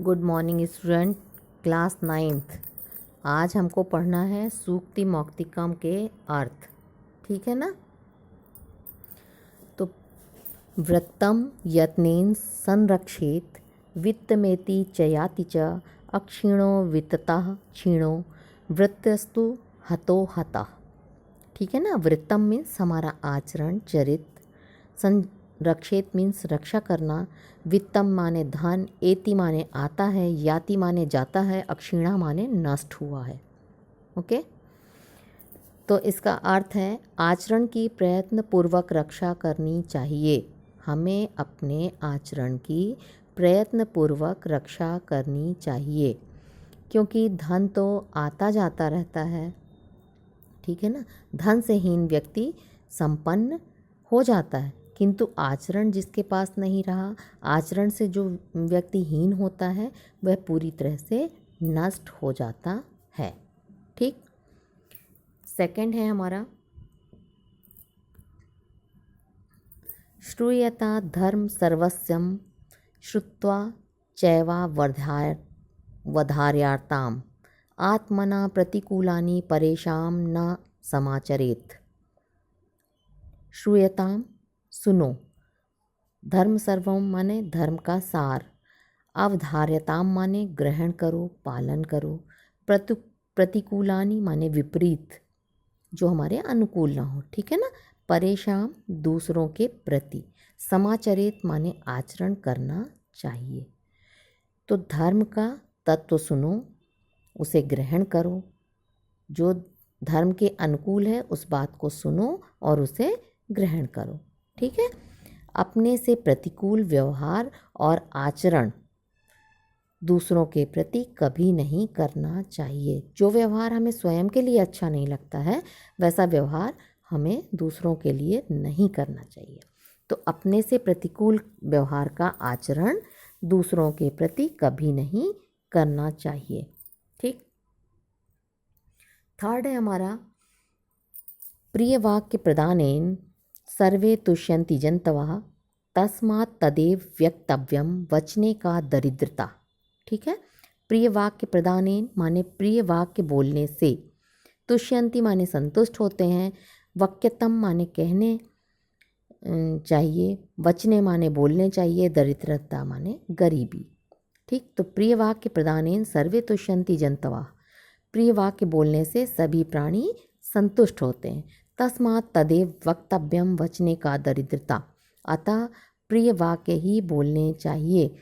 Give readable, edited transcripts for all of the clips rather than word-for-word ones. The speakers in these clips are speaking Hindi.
Good morning student, class 9th। आज हमको पढ़ना है सूक्ति मौक्तिकम के अर्थ। ठीक है ना। तो वृत्तम यत्नेन संरक्षेत वित्तमेति चयाति च अक्षीणो वित्ततः क्षीणो वृत्तस्तु हतो हतः। ठीक है ना। वृत्तम मीन्स हमारा आचरण, चरित्र। संरक्षित मीन्स रक्षा करना। वित्तम माने धन, एति माने आता है, याति माने जाता है, अक्षीणा माने नष्ट हुआ है। ओके। तो इसका अर्थ है आचरण की प्रयत्न पूर्वक रक्षा करनी चाहिए। हमें अपने आचरण की प्रयत्न पूर्वक रक्षा करनी चाहिए, क्योंकि धन तो आता जाता रहता है। ठीक है ना। धन से हीन व्यक्ति संपन्न हो जाता है, किंतु आचरण जिसके पास नहीं रहा, आचरण से जो व्यक्ति हीन होता है वह पूरी तरह से नष्ट हो जाता है। ठीक। सेकंड है हमारा श्रूयता धर्म सर्वस्यम श्रुत्वा चैवा वधार्याताम आत्मना प्रतिकूलानि परेशान न समाचरेत। श्रूयताम सुनो, धर्म सर्वम माने धर्म का सार, अवधार्यताम माने ग्रहण करो, पालन करो, प्रतिकूलानि माने विपरीत, जो हमारे अनुकूल ना हो। ठीक है ना। परेशान दूसरों के प्रति, समाचरित माने आचरण करना चाहिए। तो धर्म का तत्व सुनो, उसे ग्रहण करो, जो धर्म के अनुकूल है उस बात को सुनो और उसे ग्रहण करो। ठीक है। अपने से प्रतिकूल व्यवहार और आचरण दूसरों के प्रति कभी नहीं करना चाहिए। जो व्यवहार हमें स्वयं के लिए अच्छा नहीं लगता है, वैसा व्यवहार हमें दूसरों के लिए नहीं करना चाहिए। तो अपने से प्रतिकूल व्यवहार का आचरण दूसरों के प्रति कभी नहीं करना चाहिए। ठीक। थर्ड है हमारा प्रिय वाक्य प्रदानेन सर्वे तुष्यन्ति जन्तवः तस्मात् तदेव व्यक्तव्यम वचने का दरिद्रता। ठीक है। प्रिय वाक्य प्रदानेन माने प्रिय वाक्य बोलने से, तुष्यन्ति माने संतुष्ट होते हैं, वक्यतम माने कहने चाहिए, वचने माने बोलने चाहिए, दरिद्रता माने गरीबी। ठीक। तो प्रिय वाक्य प्रदानेन सर्वे तुष्यन्ति जन्तवः, प्रिय वाक्य बोलने से सभी प्राणी संतुष्ट होते हैं। तस्मात् तदेव वक्तव्यम वचने का दरिद्रता, अतः प्रिय वाक्य ही बोलने चाहिए।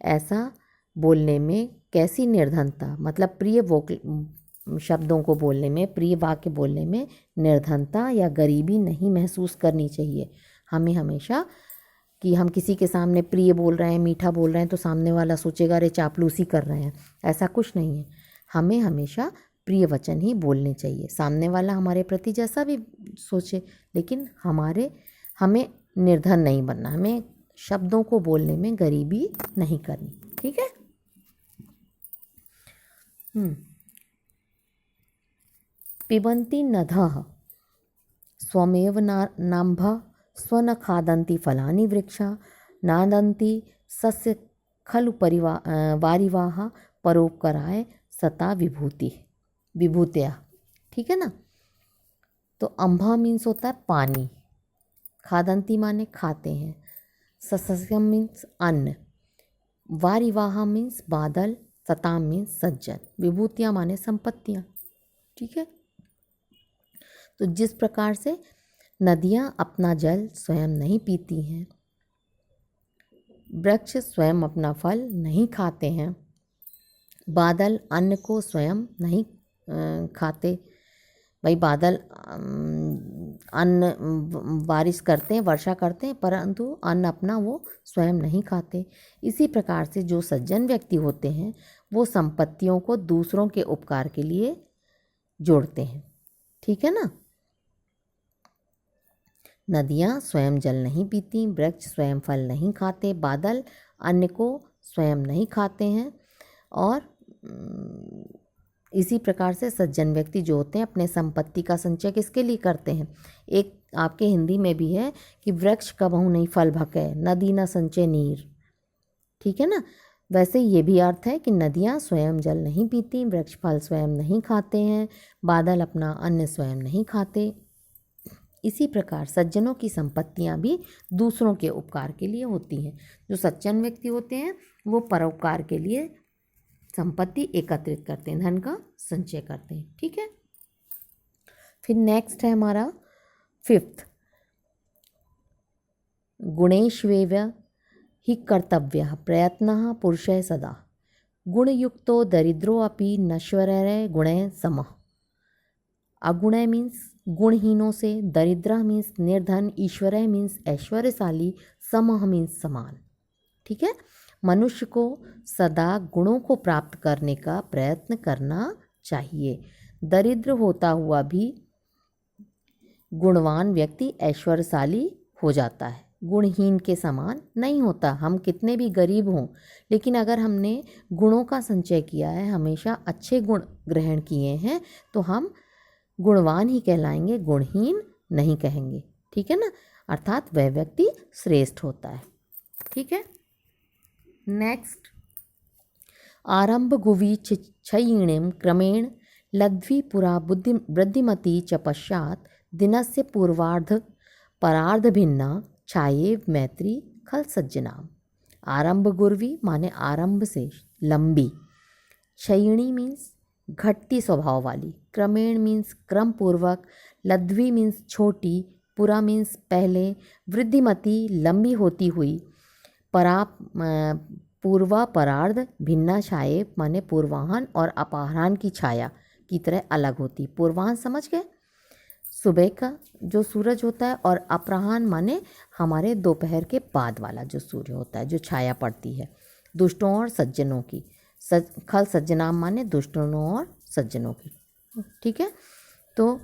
ऐसा बोलने में कैसी निर्धनता, मतलब प्रिय शब्दों को बोलने में, प्रिय वाक्य बोलने में निर्धनता या गरीबी नहीं महसूस करनी चाहिए। हमें हमेशा कि हम किसी के सामने प्रिय बोल रहे हैं, मीठा बोल रहे हैं, तो सामने वाला सोचेगा अरे चापलूसी कर रहे हैं, ऐसा कुछ नहीं है। हमें हमेशा प्रिय वचन ही बोलने चाहिए। सामने वाला हमारे प्रति जैसा भी सोचे, लेकिन हमें निर्धन नहीं बनना, हमें शब्दों को बोलने में गरीबी नहीं करनी। ठीक है। पिबन्ति नदः स्वमेव नाम्भ स्वन खादन्ति फलानि वृक्षा नादन्ति सस्य खलु वारिवाह परोपकाराय सता विभूतिया। ठीक है ना। तो अम्भा मीन्स होता है पानी, खादन्ति माने खाते हैं, सस्यम मीन्स अन्न, वारिवाह मीन्स बादल, सताम मीन्स सज्जन, विभूतियाँ माने संपत्तियाँ। ठीक है। तो जिस प्रकार से नदियाँ अपना जल स्वयं नहीं पीती हैं, वृक्ष स्वयं अपना फल नहीं खाते हैं, बादल अन्न को स्वयं नहीं खाते। भाई बादल अन्न बारिश करते हैं, वर्षा करते हैं, परंतु अन्न अपना वो स्वयं नहीं खाते। इसी प्रकार से जो सज्जन व्यक्ति होते हैं वो संपत्तियों को दूसरों के उपकार के लिए जोड़ते हैं। ठीक है ना। नदियाँ स्वयं जल नहीं पीती, वृक्ष स्वयं फल नहीं खाते, बादल अन्न को स्वयं नहीं खाते हैं, और इसी प्रकार से सज्जन व्यक्ति जो होते हैं अपने संपत्ति का संचय किसके लिए करते हैं। एक आपके हिंदी में भी है कि वृक्ष कबहू नहीं फल भकै, नदी न संचय नीर। ठीक है ना। वैसे ये भी अर्थ है कि नदियाँ स्वयं जल नहीं पीती, वृक्ष फल स्वयं नहीं खाते हैं, बादल अपना अन्न स्वयं नहीं खाते। इसी प्रकार सज्जनों की संपत्तियाँ भी दूसरों के उपकार के लिए होती हैं। जो सज्जन व्यक्ति होते हैं वो परोपकार के लिए संपत्ति एकत्रित करते हैं, धन का संचय करते हैं। ठीक है। फिर नेक्स्ट है हमारा 5th, गुणेष्वेव हि कर्तव्यः प्रयत्नः पुरुषः सदा, गुणयुक्तो दरिद्रो अपि नश्वरः गुणैः समः। अगुणय मीन्स गुणहीनों से, दरिद्र मीन्स निर्धन, ईश्वरः मीन्स ऐश्वर्यशाली, समः मीन्स समान। ठीक है। मनुष्य को सदा गुणों को प्राप्त करने का प्रयत्न करना चाहिए। दरिद्र होता हुआ भी गुणवान व्यक्ति ऐश्वर्यशाली हो जाता है, गुणहीन के समान नहीं होता। हम कितने भी गरीब हों, लेकिन अगर हमने गुणों का संचय किया है, हमेशा अच्छे गुण ग्रहण किए हैं, तो हम गुणवान ही कहलाएंगे, गुणहीन नहीं कहेंगे। ठीक है ना। अर्थात वह व्यक्ति श्रेष्ठ होता है। ठीक है। नेक्स्ट, आरंभ गुवी क्षयिणीं क्रमेण लद्वी पुरा बुद्धि वृद्धिमती च पश्चात दिनस्य पूर्वार्ध परार्ध भिन्ना छाये मैत्री खल सज्जनाम। आरंभ गुर्वी माने आरंभ से लंबी, क्षयिणी मीन्स घटती स्वभाव वाली, क्रमेण मीन्स क्रम पूर्वक, लद्वी मीन्स छोटी, पुरा मीन्स पहले, वृद्धिमती लंबी होती हुई, परा पूर्वा परार्ध, भिन्ना छाये माने पूर्वाहन और अपराह्न की छाया की तरह अलग होती। पूर्वाहन समझ गए, सुबह का जो सूरज होता है, और अपराह्न माने हमारे दोपहर के बाद वाला जो सूर्य होता है, जो छाया पड़ती है। दुष्टों और सज्जनों की, खल सज्जनाम माने दुष्टों और सज्जनों की। ठीक है। तो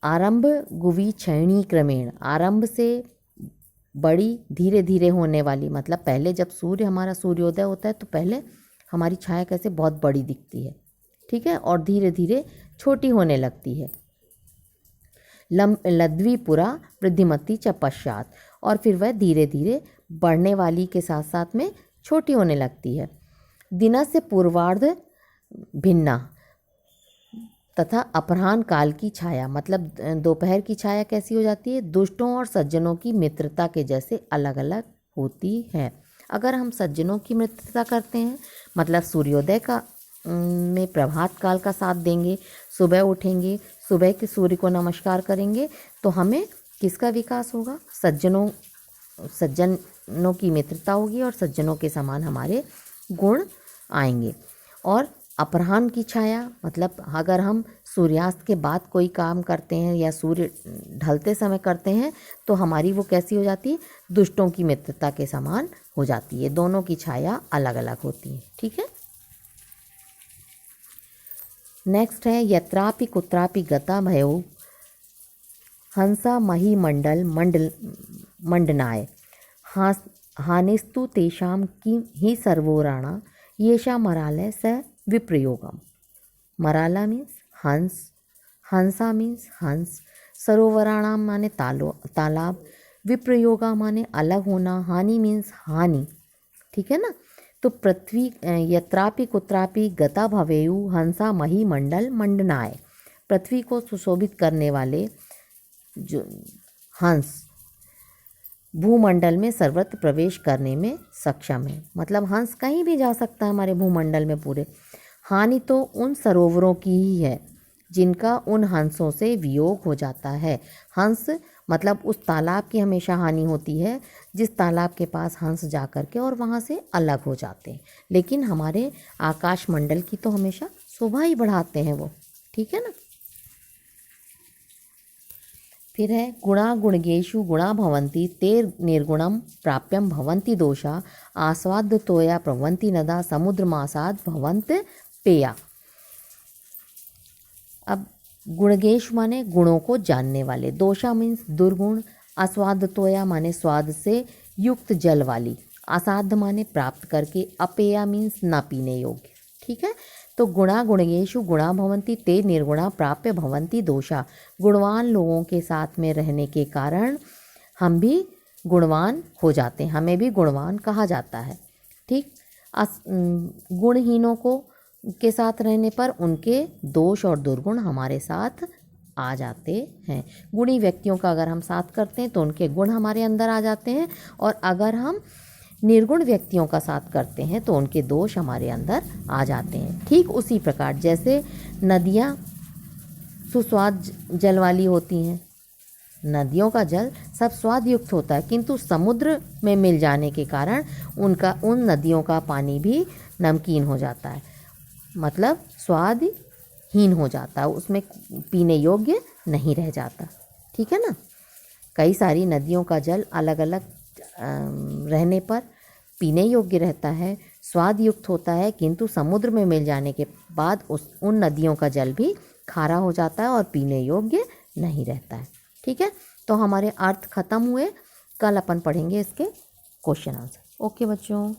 आरंभ गुवी क्षयणी क्रमेण, आरंभ से बड़ी धीरे धीरे होने वाली, मतलब पहले जब हमारा सूर्योदय होता है तो पहले हमारी छाया कैसे बहुत बड़ी दिखती है। ठीक है। और धीरे धीरे छोटी होने लगती है। लद्वी पुरा वृद्धिमती च पश्चात, और फिर वह धीरे धीरे बढ़ने वाली के साथ साथ में छोटी होने लगती है। दिन से पूर्वार्ध भिन्ना, तथा अपराह्न काल की छाया, मतलब दोपहर की छाया कैसी हो जाती है, दुष्टों और सज्जनों की मित्रता के जैसे अलग अलग होती है। अगर हम सज्जनों की मित्रता करते हैं, मतलब सूर्योदय का में प्रभात काल का साथ देंगे, सुबह उठेंगे, सुबह के सूर्य को नमस्कार करेंगे, तो हमें किसका विकास होगा, सज्जनों की मित्रता होगी और सज्जनों के समान हमारे गुण आएंगे। और अपराह्न की छाया, मतलब अगर हम सूर्यास्त के बाद कोई काम करते हैं या सूर्य ढलते समय करते हैं, तो हमारी वो कैसी हो जाती है, दुष्टों की मित्रता के समान हो जाती है। दोनों की छाया अलग अलग होती है। ठीक है। नेक्स्ट है, यत्रापि कुत्रापि गता भयो हंसा मही मंडनाय हानिस्तु तेषां की ही सर्वोराणा येषा मरालय स विप्रयोगम। मराला मीन्स हंस, हंसा मीन्स हंस, सरोवराणाम माने तालाब, विप्रयोगा माने अलग होना, हानि मीन्स हानि। ठीक है ना। तो पृथ्वी यत्रापि कुत्रापि गता भवेयु हंसा मही मंडनाय, पृथ्वी को सुशोभित करने वाले जो हंस भूमंडल में सर्वत्र प्रवेश करने में सक्षम है, मतलब हंस कहीं भी जा सकता है हमारे भूमंडल में पूरे। हानि तो उन सरोवरों की ही है जिनका उन हंसों से वियोग हो जाता है। हंस मतलब उस तालाब की हमेशा हानि होती है जिस तालाब के पास हंस जा कर के और वहाँ से अलग हो जाते हैं, लेकिन हमारे आकाश मंडल की तो हमेशा शोभा ही बढ़ाते हैं वो। ठीक है ना। फिर है, गुणा गुणगेषु गुणा भवन्ति ते निर्गुणम प्राप्यम भवन्ति दोषा आस्वाद्यतोया प्रभवन्ति नदा समुद्रमासाद भवन्त पेया। अब गुणगेश माने गुणों को जानने वाले, दोषा मीन्स दुर्गुण, आस्वाद्यतोया माने स्वाद से युक्त जल वाली, असाध्य माने प्राप्त करके, अपेया मीन्स न पीने योग्य। ठीक है। तो गुणा गुणगेषु गुणा भवन्ति ते निर्गुणा प्राप्य भवन्ति दोषा, गुणवान लोगों के साथ में रहने के कारण हम भी गुणवान हो जाते हैं, हमें भी गुणवान कहा जाता है। ठीक। गुणहीनों को के साथ रहने पर उनके दोष और दुर्गुण हमारे साथ आ जाते हैं। गुणी व्यक्तियों का अगर हम साथ करते हैं तो उनके गुण हमारे अंदर आ जाते हैं, और अगर हम निर्गुण व्यक्तियों का साथ करते हैं तो उनके दोष हमारे अंदर आ जाते हैं। ठीक उसी प्रकार जैसे नदियाँ सुस्वाद जल वाली होती हैं, नदियों का जल सब स्वाद युक्त होता है, किंतु समुद्र में मिल जाने के कारण उन नदियों का पानी भी नमकीन हो जाता है, मतलब स्वादहीन हो जाता है, उसमें पीने योग्य नहीं रह जाता। ठीक है ना। कई सारी नदियों का जल अलग अलग रहने पर पीने योग्य रहता है, स्वाद युक्त होता है, किंतु समुद्र में मिल जाने के बाद उन नदियों का जल भी खारा हो जाता है और पीने योग्य नहीं रहता है। ठीक है, तो हमारे अर्थ खत्म हुए। कल अपन पढ़ेंगे इसके क्वेश्चन आंसर। ओके बच्चों।